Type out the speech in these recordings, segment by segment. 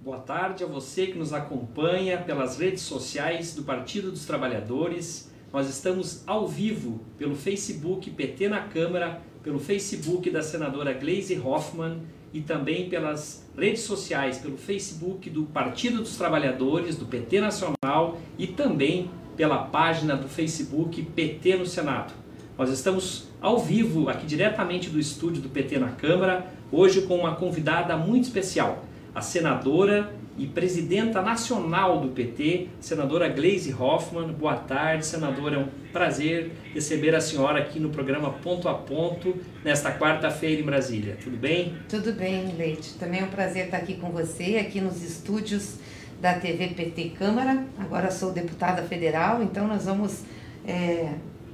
Boa tarde a você que nos acompanha pelas redes sociais do Partido dos Trabalhadores. Nós estamos ao vivo pelo Facebook PT na Câmara, pelo Facebook da senadora Gleisi Hoffmann e também pelas redes sociais, pelo Facebook do Partido dos Trabalhadores, do PT Nacional e também pela página do Facebook PT no Senado. Nós estamos ao vivo aqui diretamente do estúdio do PT na Câmara, hoje com uma convidada muito especial, a senadora e presidenta nacional do PT, senadora Gleisi Hoffmann. Boa tarde, senadora, é um prazer receber a senhora aqui no programa Ponto a Ponto, nesta quarta-feira em Brasília. Tudo bem? Tudo bem, Leite. Também é um prazer estar aqui com você, aqui nos estúdios da TV PT Câmara. Agora sou deputada federal, então nós vamos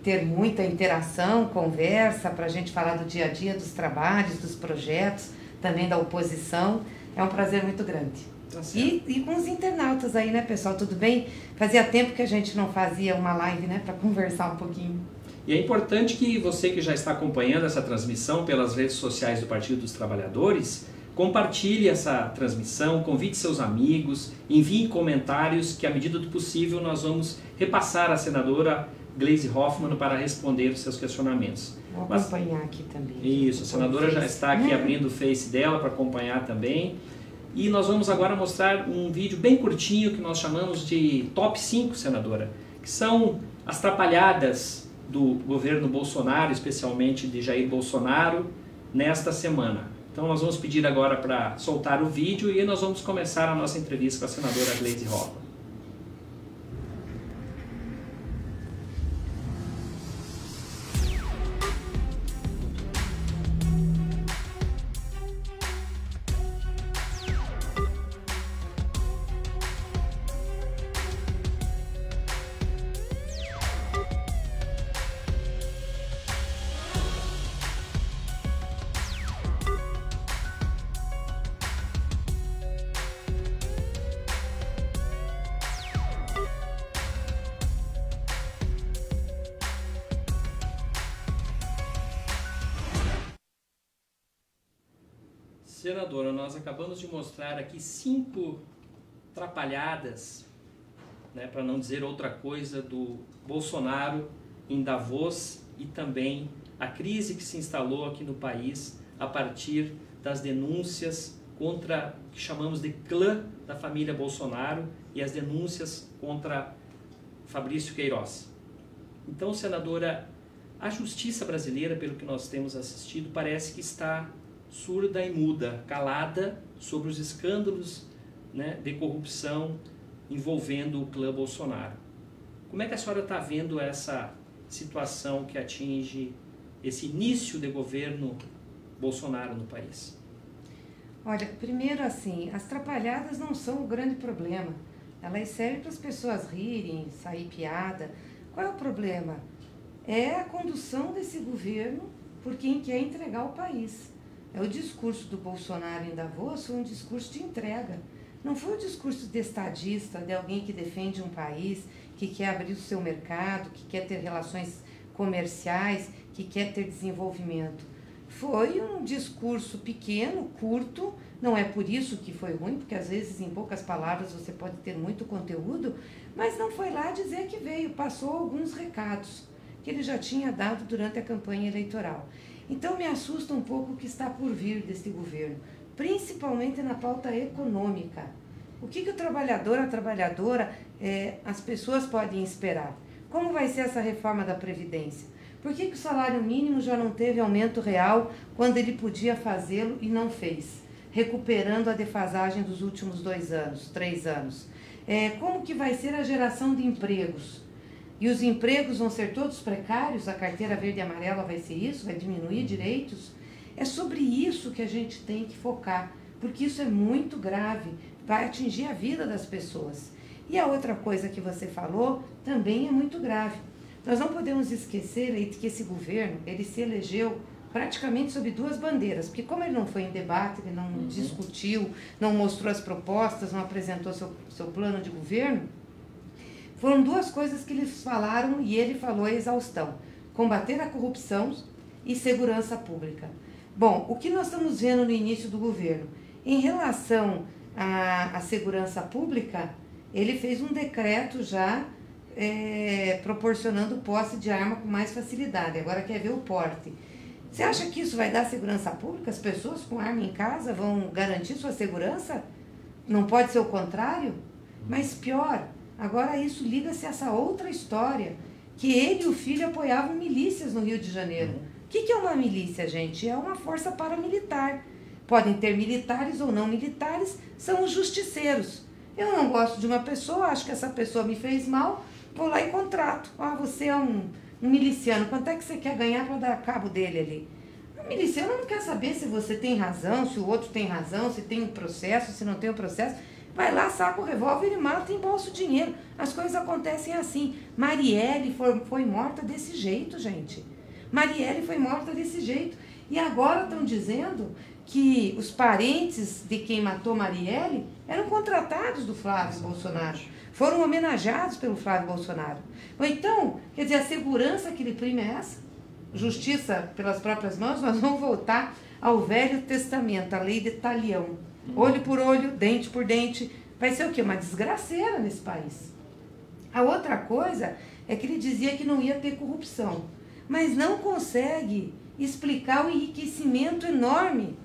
ter muita interação, conversa, para a gente falar do dia a dia, dos trabalhos, dos projetos, também da oposição. É um prazer muito grande. Tá e com os internautas aí, né, pessoal? Tudo bem? Fazia tempo que a gente não fazia uma live, né, para conversar um pouquinho. E é importante que você que já está acompanhando essa transmissão pelas redes sociais do Partido dos Trabalhadores, compartilhe essa transmissão, convide seus amigos, envie comentários que, à medida do possível, nós vamos repassar à senadora Gleisi Hoffmann para responder os seus questionamentos. Vou acompanhar aqui também. Isso, a senadora já está aqui abrindo o Face dela para acompanhar também. E nós vamos agora mostrar um vídeo bem curtinho que nós chamamos de Top 5, senadora, que são as trapalhadas do governo Bolsonaro, especialmente de Jair Bolsonaro, nesta semana. Então nós vamos pedir agora para soltar o vídeo e nós vamos começar a nossa entrevista com a senadora Gleisi Hoffmann. Senadora, nós acabamos de mostrar aqui 5 trapalhadas, né, para não dizer outra coisa, do Bolsonaro em Davos e também a crise que se instalou aqui no país a partir das denúncias contra o que chamamos de clã da família Bolsonaro e as denúncias contra Fabrício Queiroz. Então, senadora, a justiça brasileira, pelo que nós temos assistido, parece que está surda e muda, calada sobre os escândalos, né, de corrupção envolvendo o clã Bolsonaro. Como é que a senhora está vendo essa situação que atinge esse início de governo Bolsonaro no país? Olha, primeiro assim, as trapalhadas não são o grande problema. Elas servem para as pessoas rirem, sair piada. Qual é o problema? É a condução desse governo por quem quer entregar o país. O discurso do Bolsonaro em Davos foi um discurso de entrega. Não foi um discurso de estadista, de alguém que defende um país, que quer abrir o seu mercado, que quer ter relações comerciais, que quer ter desenvolvimento. Foi um discurso pequeno, curto, não é por isso que foi ruim, porque às vezes em poucas palavras você pode ter muito conteúdo, mas não foi lá dizer que veio, passou alguns recados que ele já tinha dado durante a campanha eleitoral. Então me assusta um pouco o que está por vir desse governo, principalmente na pauta econômica. O que o trabalhador, a trabalhadora, as pessoas podem esperar? Como vai ser essa reforma da Previdência? Por que o salário mínimo já não teve aumento real quando ele podia fazê-lo e não fez? Recuperando a defasagem dos últimos 2 anos, 3 anos. Como que vai ser a geração de empregos? E os empregos vão ser todos precários? A carteira verde e amarela vai ser isso? Vai diminuir direitos? É sobre isso que a gente tem que focar, porque isso é muito grave, vai atingir a vida das pessoas. E a outra coisa que você falou também é muito grave. Nós não podemos esquecer, Leite, que esse governo, ele se elegeu praticamente sob 2 bandeiras, porque como ele não foi em debate, ele não discutiu, não mostrou as propostas, não apresentou seu plano de governo, foram 2 coisas que eles falaram e ele falou a exaustão: combater a corrupção e segurança pública. Bom, o que nós estamos vendo no início do governo? Em relação a segurança pública, ele fez um decreto já proporcionando posse de arma com mais facilidade. Agora quer ver o porte. Você acha que isso vai dar segurança pública? As pessoas com arma em casa vão garantir sua segurança? Não pode ser o contrário? Mas pior, agora isso liga-se a essa outra história, que ele e o filho apoiavam milícias no Rio de Janeiro. O que é uma milícia, gente? É uma força paramilitar. Podem ter militares ou não militares, são os justiceiros. Eu não gosto de uma pessoa, acho que essa pessoa me fez mal, vou lá e contrato. Ah, você é um miliciano, quanto é que você quer ganhar para dar cabo dele ali? O miliciano não quer saber se você tem razão, se o outro tem razão, se tem um processo, se não tem um processo. Vai lá, saca o revólver e mata e embolsa o dinheiro. As coisas acontecem assim. Marielle foi morta desse jeito, gente. Marielle foi morta desse jeito. E agora estão dizendo que os parentes de quem matou Marielle eram contratados do Flávio Bolsonaro. Foram homenageados pelo Flávio Bolsonaro. Ou então, quer dizer, a segurança que lhe prime é essa? Justiça pelas próprias mãos, nós vamos voltar ao Velho Testamento, a lei de talião. Olho por olho, dente por dente. Vai ser o quê? Uma desgraceira nesse país. A outra coisa é que ele dizia que não ia ter corrupção, mas não consegue explicar o enriquecimento enorme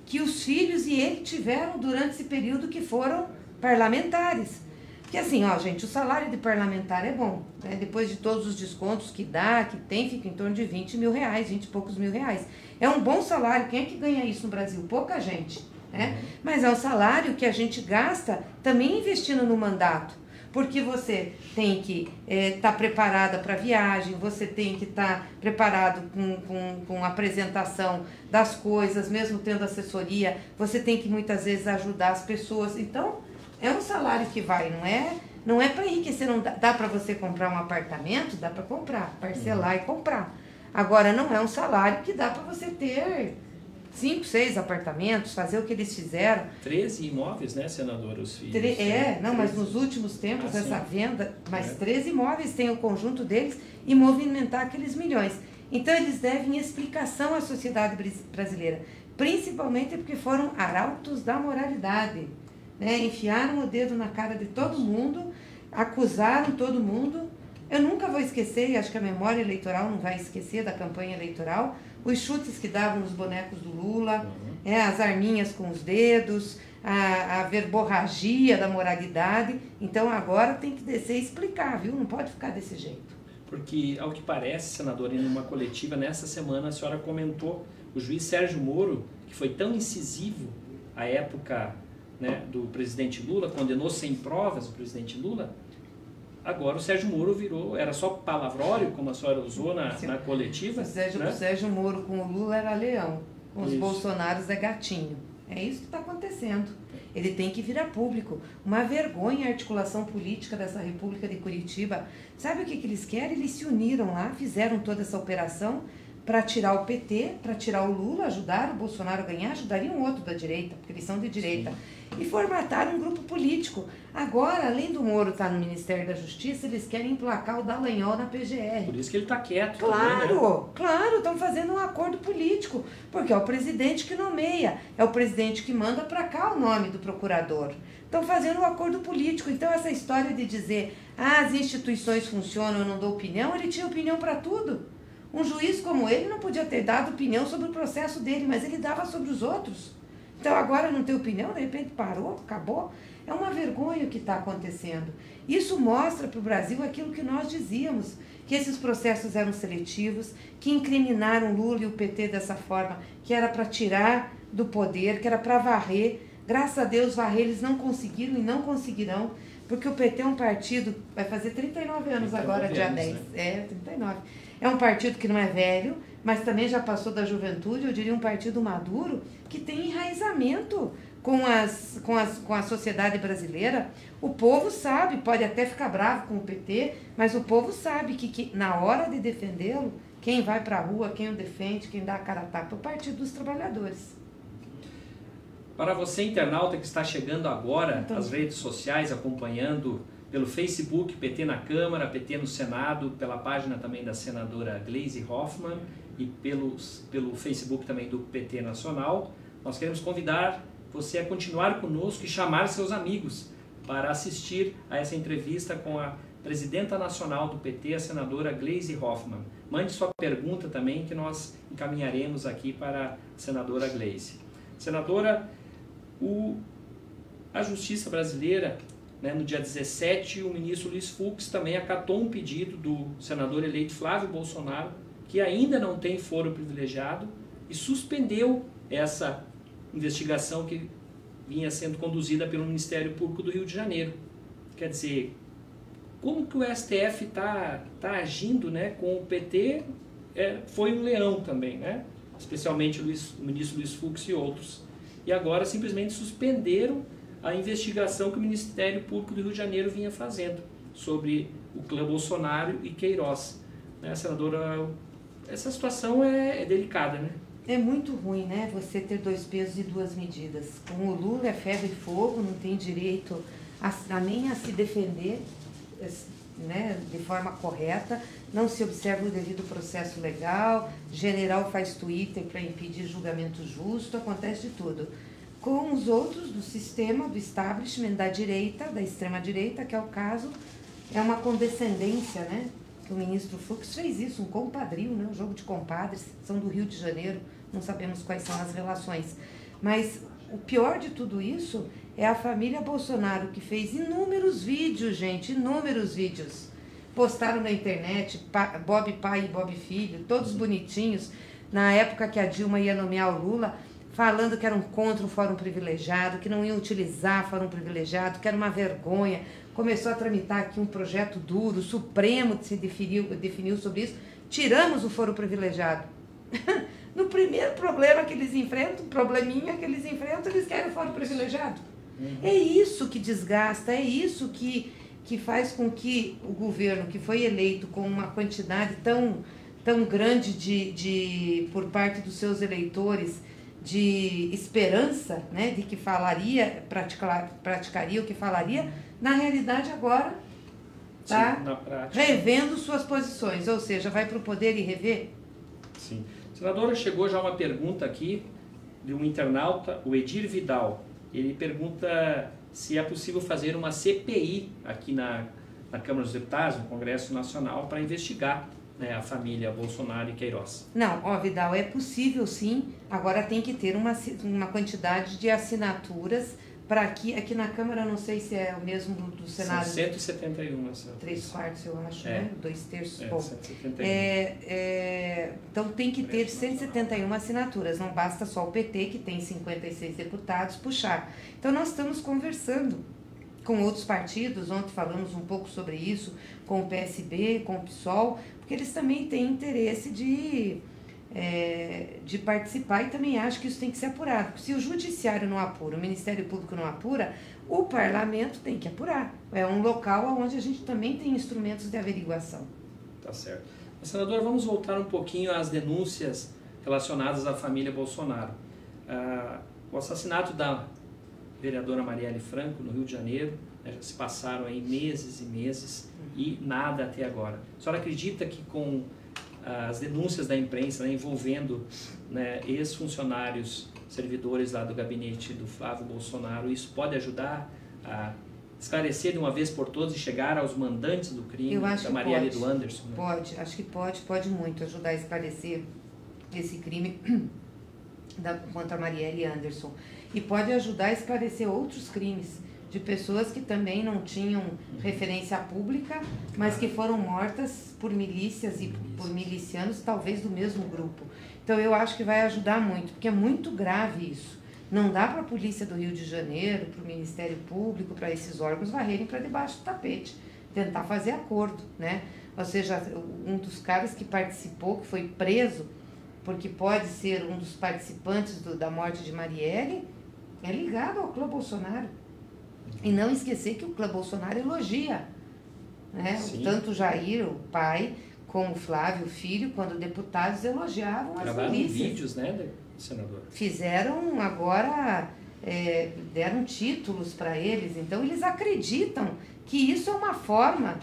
que os filhos e ele tiveram durante esse período que foram parlamentares. Porque assim, ó, gente, o salário de parlamentar é bom, né? Depois de todos os descontos que dá, que tem, fica em torno de 20 mil reais, 20 e poucos mil reais. É um bom salário. Quem é que ganha isso no Brasil? Pouca gente, né? Mas é um salário que a gente gasta também investindo no mandato. Porque você tem que estar preparada para a viagem, você tem que estar preparado com a apresentação das coisas, mesmo tendo assessoria, você tem que muitas vezes ajudar as pessoas. Então, é um salário que vai, não é para enriquecer, não dá para você comprar um apartamento, dá para comprar, parcelar e comprar. Agora, não é um salário que dá para você ter 5, 6 apartamentos, fazer o que eles fizeram. 13 imóveis, né, senadora, os filhos? Mas nos últimos tempos, essa venda, mais 13 imóveis, tem o conjunto deles e movimentar aqueles milhões. Então, eles devem explicação à sociedade brasileira, principalmente porque foram arautos da moralidade, né? Enfiaram o dedo na cara de todo mundo, acusaram todo mundo. Eu nunca vou esquecer, e acho que a memória eleitoral não vai esquecer da campanha eleitoral, os chutes que davam nos bonecos do Lula, as arminhas com os dedos, a verborragia da moralidade. Então agora tem que descer e explicar, viu? Não pode ficar desse jeito. Porque, ao que parece, senadora, em uma coletiva nessa semana, a senhora comentou o juiz Sérgio Moro, que foi tão incisivo à época, né, do presidente Lula, condenou sem provas o presidente Lula. Agora o Sérgio Moro virou, era só palavrório, como a senhora usou na coletiva. O Sérgio Moro com o Lula era leão, com os Bolsonaros é gatinho. É isso que está acontecendo. Ele tem que vir a público. Uma vergonha a articulação política dessa República de Curitiba. Sabe o que eles querem? Eles se uniram lá, fizeram toda essa operação para tirar o PT, para tirar o Lula, ajudar o Bolsonaro a ganhar, ajudariam outro da direita, porque eles são de direita. E formataram um grupo político. Agora, além do Moro estar no Ministério da Justiça, eles querem emplacar o Dallagnol na PGR. Por isso que ele está quieto. Claro, também, né? Claro, estão fazendo um acordo político, porque é o presidente que nomeia, é o presidente que manda para cá o nome do procurador. Estão fazendo um acordo político. Então, essa história de dizer, as instituições funcionam, eu não dou opinião, ele tinha opinião para tudo. Um juiz como ele não podia ter dado opinião sobre o processo dele, mas ele dava sobre os outros. Então agora não tem opinião, de repente parou, acabou. É uma vergonha o que está acontecendo. Isso mostra para o Brasil aquilo que nós dizíamos, que esses processos eram seletivos, que incriminaram Lula e o PT dessa forma, que era para tirar do poder, que era para varrer. Graças a Deus, varrer eles não conseguiram e não conseguirão, porque o PT é um partido, vai fazer 39 anos agora, dia 10. Né? 39. É um partido que não é velho, mas também já passou da juventude, eu diria um partido maduro, que tem enraizamento com a sociedade brasileira. O povo sabe, pode até ficar bravo com o PT, mas o povo sabe que na hora de defendê-lo, quem vai para a rua, quem o defende, quem dá a cara a tapa, é o Partido dos Trabalhadores. Para você, internauta, que está chegando agora às redes sociais, acompanhando pelo Facebook, PT na Câmara, PT no Senado, pela página também da senadora Gleisi Hoffmann e pelo Facebook também do PT Nacional, nós queremos convidar você a continuar conosco e chamar seus amigos para assistir a essa entrevista com a presidenta nacional do PT, a senadora Gleisi Hoffmann. Mande sua pergunta também, que nós encaminharemos aqui para a senadora Gleisi. Senadora, a Justiça brasileira, né, no dia 17, o ministro Luiz Fux também acatou um pedido do senador eleito Flávio Bolsonaro, que ainda não tem foro privilegiado, e suspendeu essa investigação que vinha sendo conduzida pelo Ministério Público do Rio de Janeiro. Quer dizer, como que o STF está agindo, né, com o PT? Foi um leão também, né? Especialmente o ministro Luiz Fux e outros. E agora simplesmente suspenderam a investigação que o Ministério Público do Rio de Janeiro vinha fazendo sobre o clã Bolsonaro e Queiroz. Né, senadora, essa situação é delicada, né? É muito ruim, né? Você ter dois pesos e duas medidas. Com o Lula é ferro e fogo, não tem direito nem a se defender, né, de forma correta, não se observa o devido processo legal, general faz Twitter para impedir julgamento justo, acontece de tudo. Com os outros do sistema, do establishment, da direita, da extrema-direita, que é o caso, é uma condescendência, né? Que o ministro Fux fez isso, um compadrio, né? Um jogo de compadres, são do Rio de Janeiro, não sabemos quais são as relações. Mas o pior de tudo isso é a família Bolsonaro, que fez inúmeros vídeos, gente, inúmeros vídeos. Postaram na internet, Bob pai e Bob filho, todos bonitinhos, na época que a Dilma ia nomear o Lula, falando que eram contra o fórum privilegiado, que não iam utilizar fórum privilegiado, que era uma vergonha. Começou a tramitar aqui um projeto duro, o Supremo se definiu sobre isso, tiramos o fórum privilegiado. No primeiro problema que eles enfrentam, probleminha que eles enfrentam, eles querem o fórum privilegiado. É isso que desgasta, é isso que faz com que o governo, que foi eleito com uma quantidade tão grande por parte dos seus eleitores, de esperança, né, de que praticaria o que falaria, na realidade agora está revendo suas posições, ou seja, vai para o poder e rever? Sim. Senadora, chegou já uma pergunta aqui de um internauta, o Edir Vidal. Ele pergunta se é possível fazer uma CPI aqui na Câmara dos Deputados, no Congresso Nacional, para investigar, né, a família Bolsonaro e Queiroz. Não, Vidal, é possível sim, agora tem que ter uma quantidade de assinaturas para aqui na Câmara, não sei se é o mesmo do Senado. São 171. 3/4, eu acho, né? 2/3. Bom, 171. então tem que ter 171 assinaturas, não basta só o PT, que tem 56 deputados, puxar. Então nós estamos conversando com outros partidos, ontem falamos um pouco sobre isso, com o PSB, com o PSOL, porque eles também têm interesse de participar e também acho que isso tem que ser apurado. Se o Judiciário não apura, o Ministério Público não apura, o Parlamento tem que apurar. É um local onde a gente também tem instrumentos de averiguação. Tá certo. Mas, senadora, vamos voltar um pouquinho às denúncias relacionadas à família Bolsonaro. O assassinato da vereadora Marielle Franco, no Rio de Janeiro, né, já se passaram aí meses e meses e nada até agora. A senhora acredita que com as denúncias da imprensa, né, envolvendo, né, ex-funcionários, servidores lá do gabinete do Flávio Bolsonaro, isso pode ajudar a esclarecer de uma vez por todas e chegar aos mandantes do crime, da Marielle e do Anderson? Né? Pode, acho que pode muito ajudar a esclarecer esse crime contra a Marielle e Anderson. E pode ajudar a esclarecer outros crimes de pessoas que também não tinham referência pública, mas que foram mortas por milícias e por milicianos, talvez do mesmo grupo. Então eu acho que vai ajudar muito, porque é muito grave isso. Não dá para a Polícia do Rio de Janeiro, para o Ministério Público, para esses órgãos varrerem para debaixo do tapete, tentar fazer acordo, né? Ou seja, um dos caras que participou, que foi preso, porque pode ser um dos participantes da morte de Marielle, é ligado ao clã Bolsonaro. E não esquecer que o clã Bolsonaro elogia, né? Tanto o Jair, o pai, como o Flávio, o filho, quando deputados elogiavam as milícias. Vídeos, né, senador? Fizeram agora, deram títulos para eles, então eles acreditam que isso é uma forma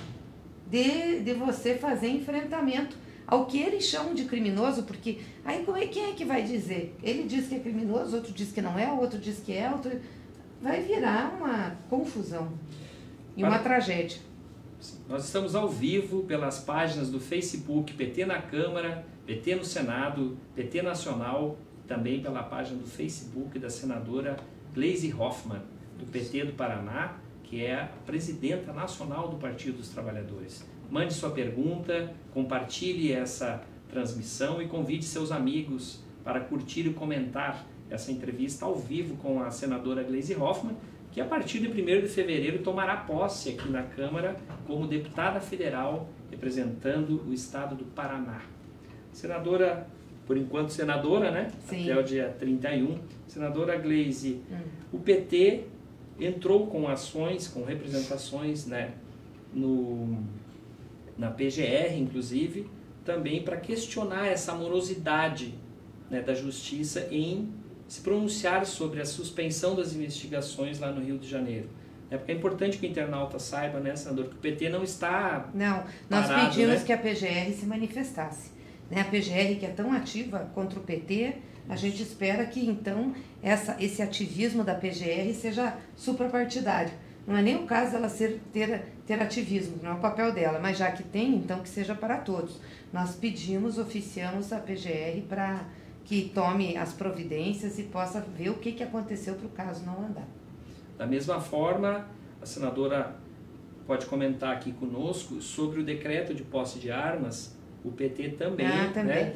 de você fazer enfrentamento ao que eles chamam de criminoso, porque aí quem é que vai dizer? Ele diz que é criminoso, outro diz que não é, o outro diz que é, outro... Vai virar uma confusão e uma tragédia. Nós estamos ao vivo pelas páginas do Facebook PT na Câmara, PT no Senado, PT Nacional, também pela página do Facebook da senadora Gleisi Hoffmann, do PT do Paraná, que é a presidenta nacional do Partido dos Trabalhadores. Mande sua pergunta, compartilhe essa transmissão e convide seus amigos para curtir e comentar essa entrevista ao vivo com a senadora Gleisi Hoffmann, que a partir de 1º de fevereiro tomará posse aqui na Câmara como deputada federal representando o estado do Paraná. Senadora, por enquanto senadora, né? Sim. Até o dia 31. Senadora Gleisi, o PT entrou com ações, com representações, né, na PGR, inclusive, também para questionar essa morosidade, né, da Justiça em se pronunciar sobre a suspensão das investigações lá no Rio de Janeiro. Porque é importante que o internauta saiba, né, senador, que o PT não está Não, nós parado, pedimos, né, que a PGR se manifestasse. Né? A PGR, que é tão ativa contra o PT, a gente espera que, então, esse ativismo da PGR seja suprapartidário. Não é nem o caso dela ter ativismo, não é o papel dela, mas já que tem, então que seja para todos. Nós oficiamos a PGR para que tome as providências e possa ver o que aconteceu para o caso não andar. Da mesma forma, a senadora pode comentar aqui conosco sobre o decreto de posse de armas. O PT também, né,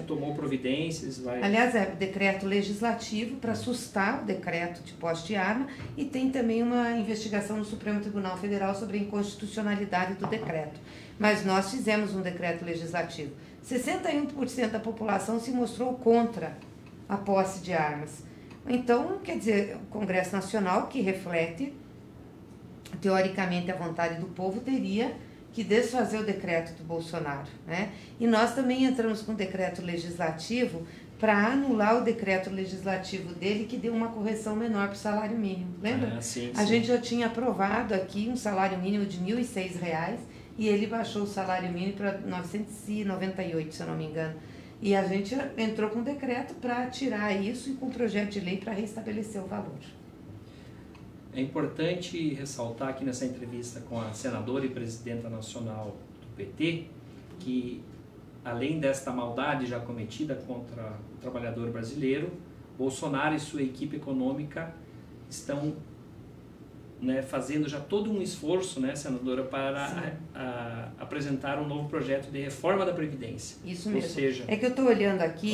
tomou providências. Aliás, é decreto legislativo para sustar o decreto de posse de arma e tem também uma investigação no Supremo Tribunal Federal sobre a inconstitucionalidade do decreto. Mas nós fizemos um decreto legislativo. 61% da população se mostrou contra a posse de armas. Então, quer dizer, o Congresso Nacional, que reflete teoricamente a vontade do povo, teria que desfazer o decreto do Bolsonaro, né? E nós também entramos com um decreto legislativo para anular o decreto legislativo dele, que deu uma correção menor para o salário mínimo, lembra? Sim, a gente já tinha aprovado aqui um salário mínimo de R$ 1.006 e ele baixou o salário mínimo para 998, se eu não me engano. E a gente entrou com um decreto para tirar isso e com um projeto de lei para restabelecer o valor. É importante ressaltar aqui nessa entrevista com a senadora e presidenta nacional do PT que, além desta maldade já cometida contra o trabalhador brasileiro, Bolsonaro e sua equipe econômica estão, né, fazendo já todo um esforço, né, senadora, para apresentar um novo projeto de reforma da Previdência. Isso mesmo. Ou seja, é que eu estou olhando aqui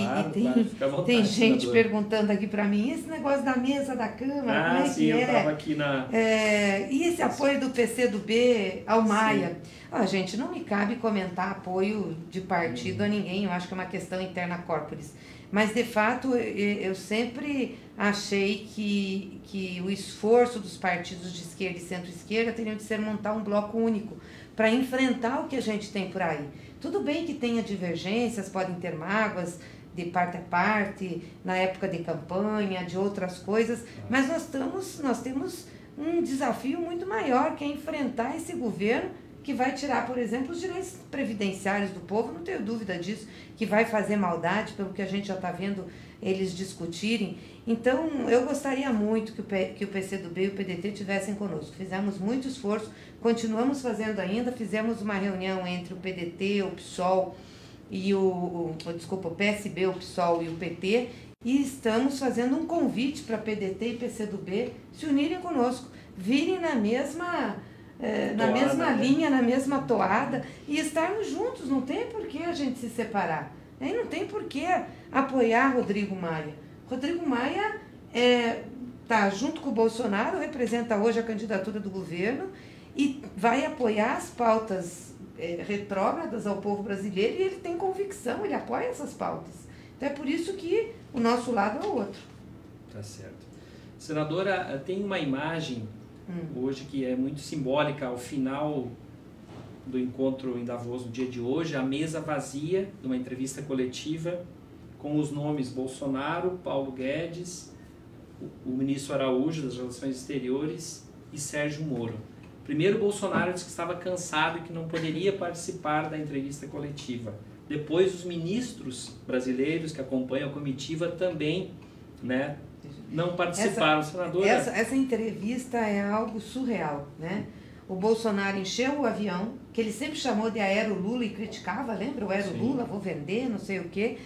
fica à vontade, tem gente senadora, perguntando aqui para mim, esse negócio da mesa da Câmara, como é sim, que eu é? estava aqui na... E esse apoio do PCdoB ao Maia? Gente, não me cabe comentar apoio de partido a ninguém, eu acho que é uma questão interna corporis. Mas, de fato, eu sempre achei que o esforço dos partidos de esquerda e centro-esquerda teriam de ser montar um bloco único para enfrentar o que a gente tem por aí. Tudo bem que tenha divergências, podem ter mágoas de parte a parte, na época de campanha, de outras coisas, mas nós temos um desafio muito maior, que é enfrentar esse governo que vai tirar, por exemplo, os direitos previdenciários do povo, não tenho dúvida disso, que vai fazer maldade, pelo que a gente já está vendo eles discutirem. Então, eu gostaria muito que o PCdoB e o PDT tivessem conosco. Fizemos muito esforço, continuamos fazendo ainda, fizemos uma reunião entre o PDT, o PSOL e o PSB, o PSOL e o PT, e estamos fazendo um convite para PDT e PCdoB se unirem conosco, virem na mesma linha, na mesma toada e estarmos juntos. Não tem por que a gente se separar, né? Não tem por que apoiar Rodrigo Maia. Rodrigo Maia está junto com o Bolsonaro, representa hoje a candidatura do governo e vai apoiar as pautas retrógradas ao povo brasileiro, e ele tem convicção, ele apoia essas pautas. Então é por isso que o nosso lado é o outro. Tá certo. Senadora, tem uma imagem hoje que é muito simbólica. Ao final do encontro em Davos no dia de hoje, a mesa vazia de uma entrevista coletiva com os nomes Bolsonaro, Paulo Guedes, o ministro Araújo das Relações Exteriores e Sérgio Moro. Primeiro, Bolsonaro disse que estava cansado e que não poderia participar da entrevista coletiva. Depois os ministros brasileiros que acompanham a comitiva também, né, não participaram, senadora. Essa entrevista é algo surreal, né? O Bolsonaro encheu o avião, que ele sempre chamou de Aero Lula e criticava, lembra? O Aero Lula, vou vender, não sei o quê.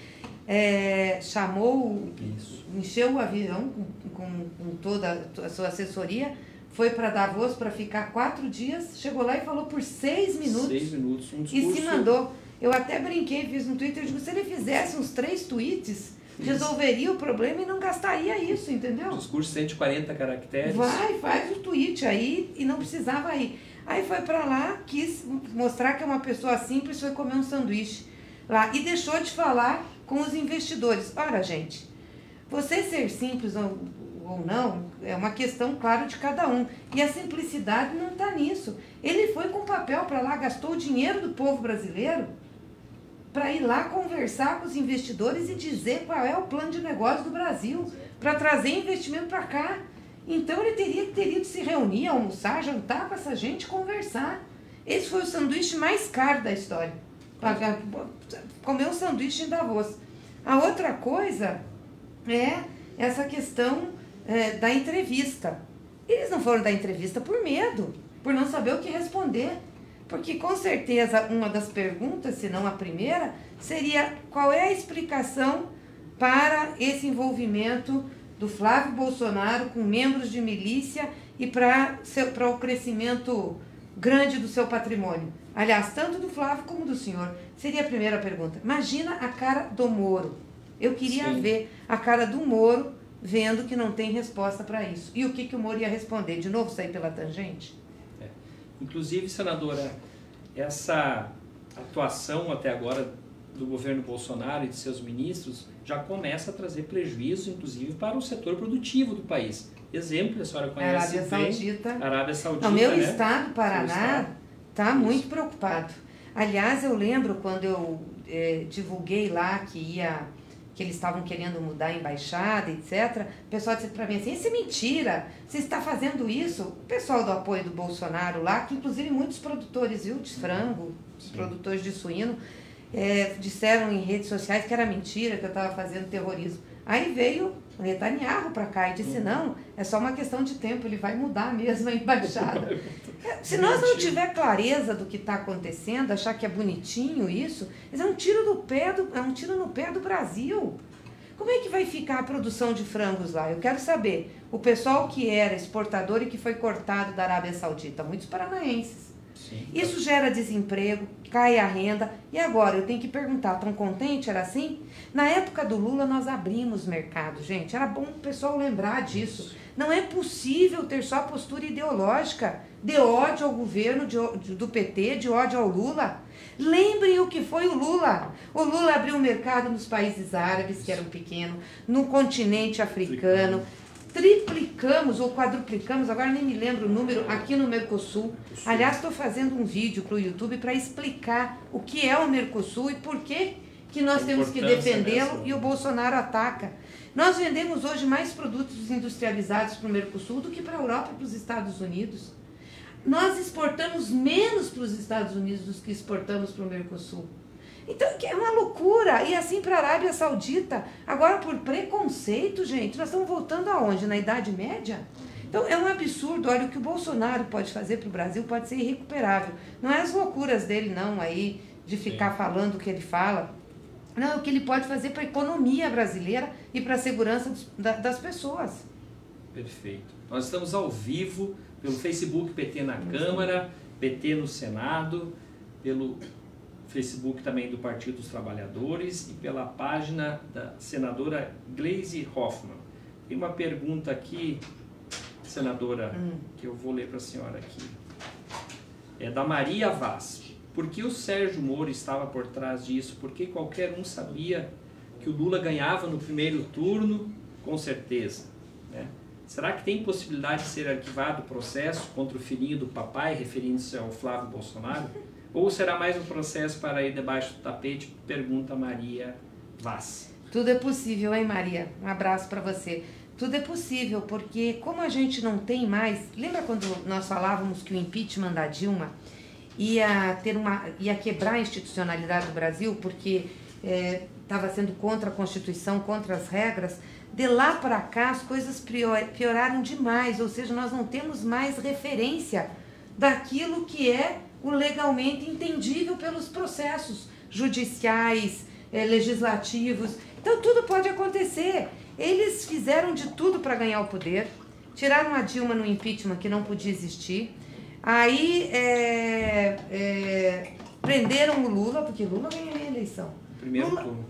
Encheu o avião com toda a sua assessoria, foi para Davos para ficar 4 dias, chegou lá e falou por 6 minutos. 6 minutos, um E discurso... se mandou. Eu até brinquei, fiz no Twitter, eu digo, se ele fizesse uns 3 tweets, resolveria o problema e não gastaria isso, entendeu? Discurso 140 caracteres. Faz o tweet aí e não precisava ir. Aí foi para lá, quis mostrar que é uma pessoa simples, foi comer um sanduíche lá e deixou de falar com os investidores. Ora, gente, você ser simples ou não é uma questão, claro, de cada um. E a simplicidade não está nisso. Ele foi com papel para lá, gastou o dinheiro do povo brasileiro para ir lá conversar com os investidores e dizer qual é o plano de negócio do Brasil, para trazer investimento para cá. Então ele teria que ter ido se reunir, almoçar, jantar com essa gente, conversar. Esse foi o sanduíche mais caro da história. Comer um sanduíche em Davos. A outra coisa é essa questão da entrevista. Eles não foram dar entrevista por medo, por não saber o que responder. Porque com certeza uma das perguntas, se não a primeira, seria qual é a explicação para esse envolvimento do Flávio Bolsonaro com membros de milícia e para o crescimento grande do seu patrimônio. Aliás, tanto do Flávio como do senhor. Seria a primeira pergunta. Imagina a cara do Moro. Eu queria ver a cara do Moro vendo que não tem resposta para isso. E o que o Moro ia responder? De novo sair pela tangente? Inclusive, senadora, essa atuação até agora do governo Bolsonaro e de seus ministros já começa a trazer prejuízo, inclusive, para o setor produtivo do país. Exemplo, a senhora conhece Arábia Saudita. O meu estado, Paraná, está muito preocupado. Aliás, eu lembro quando eu divulguei lá que eles estavam querendo mudar a embaixada, etc. O pessoal disse para mim assim, isso é mentira, você está fazendo isso. O pessoal do apoio do Bolsonaro lá, que inclusive muitos produtores, viu, de frango, produtores de suíno, disseram em redes sociais que era mentira, que eu estava fazendo terrorismo. Aí veio o Netanyahu para cá e disse, não, é só uma questão de tempo, ele vai mudar mesmo a embaixada. Se nós não tiver clareza do que está acontecendo, achar que é bonitinho isso, é um tiro no pé do Brasil. Como é que vai ficar a produção de frangos lá? Eu quero saber, o pessoal que era exportador e que foi cortado da Arábia Saudita, muitos paranaenses. Isso gera desemprego, cai a renda. E agora, eu tenho que perguntar, estão contentes? Era assim? Na época do Lula, nós abrimos mercado, gente. Era bom o pessoal lembrar disso. Não é possível ter só postura ideológica de ódio ao governo do PT, de ódio ao Lula. Lembrem o que foi o Lula. O Lula abriu o mercado nos países árabes, que eram pequenos, no continente africano. Triplicamos ou quadruplicamos, agora nem me lembro o número, aqui no Mercosul. Aliás, estou fazendo um vídeo para o YouTube para explicar o que é o Mercosul e por que nós temos que defendê-lo e o Bolsonaro ataca. Nós vendemos hoje mais produtos industrializados para o Mercosul do que para a Europa e para os Estados Unidos. Nós exportamos menos para os Estados Unidos do que exportamos para o Mercosul. Então, é uma loucura. E assim para a Arábia Saudita. Agora, por preconceito, gente, nós estamos voltando aonde? Na Idade Média? Então, é um absurdo. Olha, o que o Bolsonaro pode fazer para o Brasil pode ser irrecuperável. Não é as loucuras dele, não, aí, de ficar falando o que ele fala. Não, é o que ele pode fazer para a economia brasileira e para a segurança das pessoas. Perfeito. Nós estamos ao vivo pelo Facebook PT na Câmara, PT no Senado, pelo Facebook também do Partido dos Trabalhadores e pela página da senadora Gleisi Hoffmann. Tem uma pergunta aqui, senadora, que eu vou ler para a senhora aqui. É da Maria Vaz. Por que o Sérgio Moro estava por trás disso? Porque qualquer um sabia que o Lula ganhava no primeiro turno? Com certeza, né? Será que tem possibilidade de ser arquivado o processo contra o filhinho do papai, referindo-se ao Flávio Bolsonaro? Ou será mais um processo para ir debaixo do tapete? Pergunta Maria Vaz. Tudo é possível, hein, Maria? Um abraço para você. Tudo é possível, porque como a gente não tem mais... Lembra quando nós falávamos que o impeachment da Dilma ia quebrar a institucionalidade do Brasil, porque estava sendo contra a Constituição, contra as regras. De lá para cá as coisas pioraram demais, ou seja, nós não temos mais referência daquilo que é o legalmente entendível pelos processos judiciais, legislativos. Então tudo pode acontecer. Eles fizeram de tudo para ganhar o poder, tiraram a Dilma no impeachment que não podia existir, aí prenderam o Lula, porque Lula ganharia a eleição. Primeiro turno.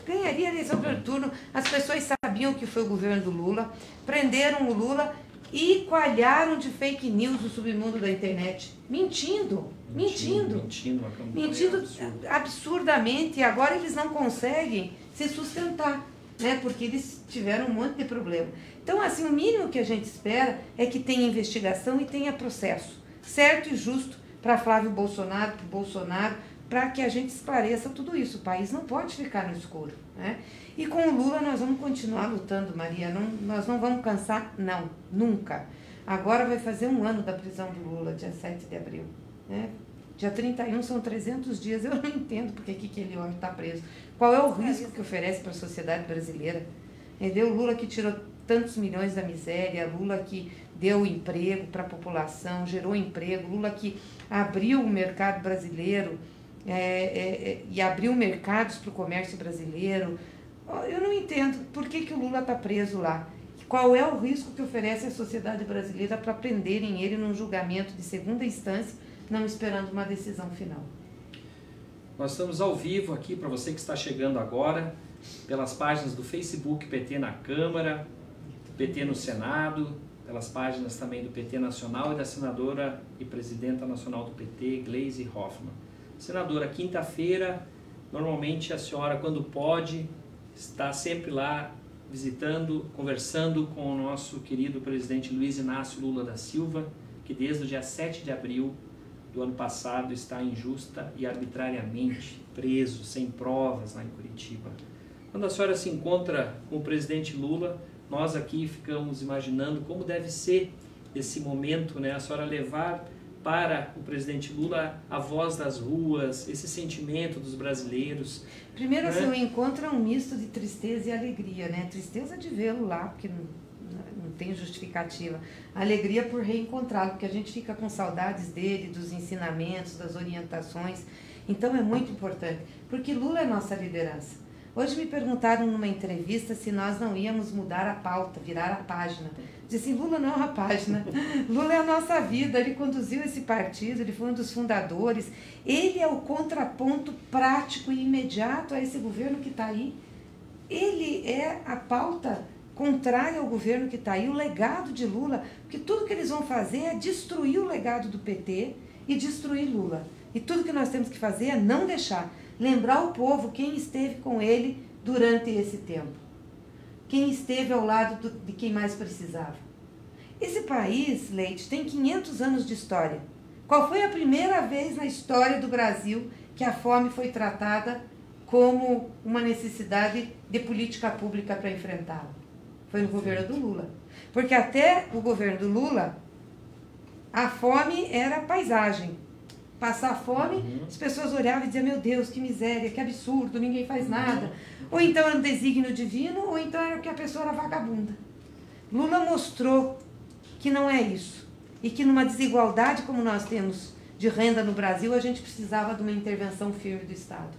Ganharia a eleição pelo turno, as pessoas sabiam que foi o governo do Lula, prenderam o Lula e coalharam de fake news o submundo da internet, mentindo absurdamente, e agora eles não conseguem se sustentar, né, porque eles tiveram um monte de problema. Então, assim, o mínimo que a gente espera é que tenha investigação e tenha processo certo e justo para Flávio Bolsonaro, para o Bolsonaro, para que a gente esclareça tudo isso. O país não pode ficar no escuro, né? E com o Lula nós vamos continuar lutando, Maria. Nós não vamos cansar, não, nunca. Agora vai fazer 1 ano da prisão do Lula, dia 7 de abril. Né? Dia 31 são 300 dias. Eu não entendo porque que aquele homem está preso. Qual é o risco que oferece para a sociedade brasileira? Entendeu? O Lula que tirou tantos milhões da miséria, Lula que deu emprego para a população, gerou emprego, Lula que abriu o mercado brasileiro, e abriu mercados para o comércio brasileiro. Eu não entendo por que o Lula está preso lá. Qual é o risco que oferece a sociedade brasileira para prenderem ele num julgamento de segunda instância, não esperando uma decisão final? Nós estamos ao vivo aqui para você que está chegando agora, pelas páginas do Facebook PT na Câmara, PT no Senado, pelas páginas também do PT Nacional e da senadora e presidenta nacional do PT, Gleisi Hoffmann. Senadora, quinta-feira, normalmente a senhora, quando pode, está sempre lá visitando, conversando com o nosso querido presidente Luiz Inácio Lula da Silva, que desde o dia 7 de abril do ano passado está injusta e arbitrariamente preso, sem provas, lá em Curitiba. Quando a senhora se encontra com o presidente Lula, nós aqui ficamos imaginando como deve ser esse momento, né? A senhora levar para o presidente Lula a voz das ruas, esse sentimento dos brasileiros. Primeiro, assim, o encontro é um misto de tristeza e alegria, né? Tristeza de vê-lo lá, porque não tem justificativa. Alegria por reencontrá-lo, porque a gente fica com saudades dele, dos ensinamentos, das orientações. Então é muito importante, porque Lula é nossa liderança. Hoje me perguntaram numa entrevista se nós não íamos mudar a pauta, virar a página. Disse assim, Lula não é uma página, Lula é a nossa vida, ele conduziu esse partido, ele foi um dos fundadores, ele é o contraponto prático e imediato a esse governo que está aí. Ele é a pauta contrária ao governo que está aí, o legado de Lula, porque tudo que eles vão fazer é destruir o legado do PT e destruir Lula. E tudo que nós temos que fazer é não deixar. Lembrar o povo quem esteve com ele durante esse tempo. Quem esteve ao lado de quem mais precisava. Esse país, Leite, tem 500 anos de história. Qual foi a primeira vez na história do Brasil que a fome foi tratada como uma necessidade de política pública para enfrentá-la? Foi no governo do Lula. Porque até o governo do Lula, a fome era paisagem. Passar fome, as pessoas olhavam e diziam, meu Deus, que miséria, que absurdo, ninguém faz nada. Ou então era um desígnio divino, ou então era porque a pessoa era vagabunda. Lula mostrou que não é isso. E que numa desigualdade como nós temos de renda no Brasil, a gente precisava de uma intervenção firme do Estado.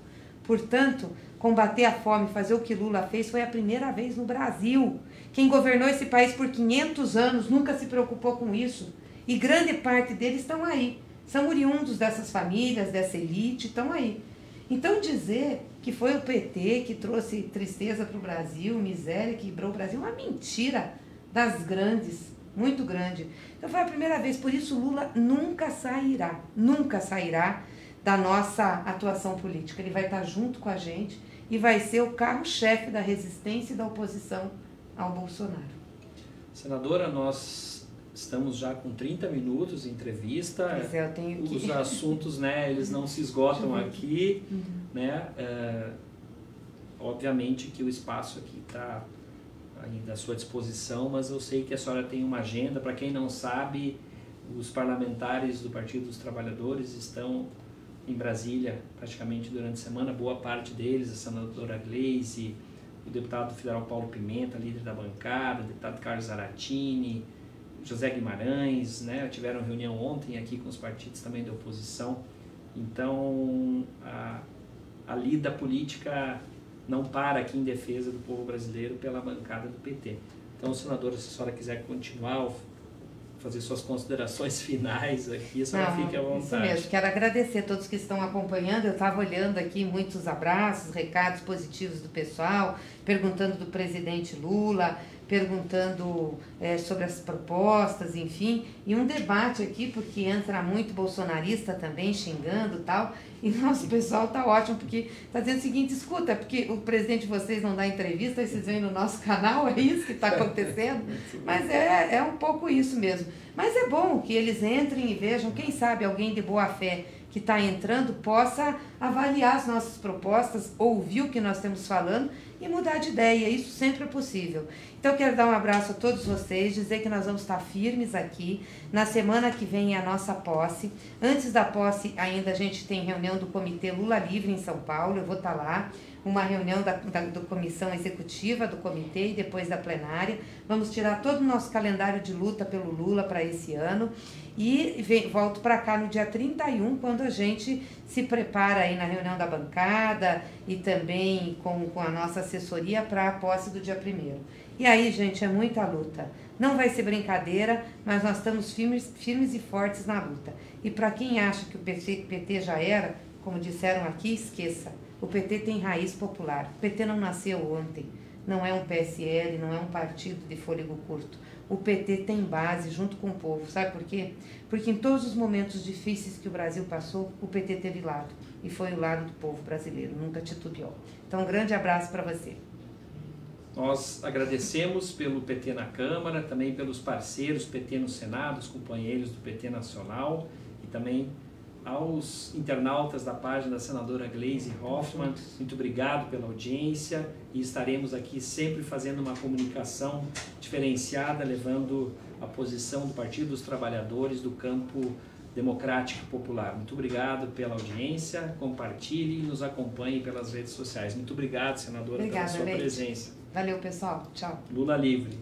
Portanto, combater a fome, fazer o que Lula fez, foi a primeira vez no Brasil. Quem governou esse país por 500 anos nunca se preocupou com isso. E grande parte deles estão aí. São oriundos dessas famílias, dessa elite, estão aí. Então dizer que foi o PT que trouxe tristeza para o Brasil, miséria, que quebrou o Brasil, é uma mentira das grandes, muito grande. Então foi a primeira vez, por isso Lula nunca sairá da nossa atuação política. Ele vai estar junto com a gente e vai ser o carro-chefe da resistência e da oposição ao Bolsonaro. Senadora, nós estamos já com 30 minutos de entrevista. Pois é, eu tenho que... Os assuntos, né, eles não se esgotam aqui, né? Obviamente que o espaço aqui está ainda à sua disposição, mas eu sei que a senhora tem uma agenda. Para quem não sabe, Os parlamentares do Partido dos Trabalhadores estão em Brasília praticamente durante a semana, boa parte deles, a senadora Gleisi, o deputado federal Paulo Pimenta, líder da bancada, o deputado Carlos Zaratini, José Guimarães, né, tiveram reunião ontem aqui com os partidos também da oposição. Então, a lida política não para aqui em defesa do povo brasileiro pela bancada do PT. Então, senadora, se a senhora quiser continuar, fazer suas considerações finais aqui, a senhora fique à vontade. Isso mesmo, quero agradecer a todos que estão acompanhando. Eu estava olhando aqui muitos abraços, recados positivos do pessoal, perguntando do presidente Lula, perguntando sobre as propostas, enfim, e um debate aqui, porque entra muito bolsonarista também, xingando e tal, e nosso pessoal tá ótimo, porque tá dizendo o seguinte: escuta, porque o presidente de vocês não dá entrevista, aí vocês vêm no nosso canal, é isso que está acontecendo? Mas é um pouco isso mesmo. Mas é bom que eles entrem e vejam, quem sabe alguém de boa fé que está entrando possa avaliar as nossas propostas, ouvir o que nós estamos falando e mudar de ideia. Isso sempre é possível. Então, eu quero dar um abraço a todos vocês, dizer que nós vamos estar firmes aqui. Na semana que vem é a nossa posse. Antes da posse, ainda a gente tem reunião do Comitê Lula Livre em São Paulo, eu vou estar lá. Uma reunião da comissão executiva do comitê e depois da plenária. Vamos tirar todo o nosso calendário de luta pelo Lula para esse ano. E volto para cá no dia 31, quando a gente se prepara aí na reunião da bancada e também com a nossa assessoria para a posse do dia 1º. E aí, gente, é muita luta. Não vai ser brincadeira, mas nós estamos firmes e fortes na luta. E para quem acha que o PT já era, como disseram aqui, esqueça. O PT tem raiz popular. O PT não nasceu ontem. Não é um PSL, não é um partido de fôlego curto. O PT tem base junto com o povo. Sabe por quê? Porque em todos os momentos difíceis que o Brasil passou, o PT teve lado. E foi o lado do povo brasileiro, nunca titubeou. Então, um grande abraço para você. Nós agradecemos pelo PT na Câmara, também pelos parceiros PT no Senado, os companheiros do PT Nacional e também aos internautas da página da senadora Gleisi Hoffmann. Muito obrigado pela audiência e estaremos aqui sempre fazendo uma comunicação diferenciada, levando a posição do Partido dos Trabalhadores do campo democrático e popular. Muito obrigado pela audiência, compartilhe e nos acompanhe pelas redes sociais. Muito obrigado, senadora, pela sua presença. Valeu, pessoal. Tchau. Lula livre.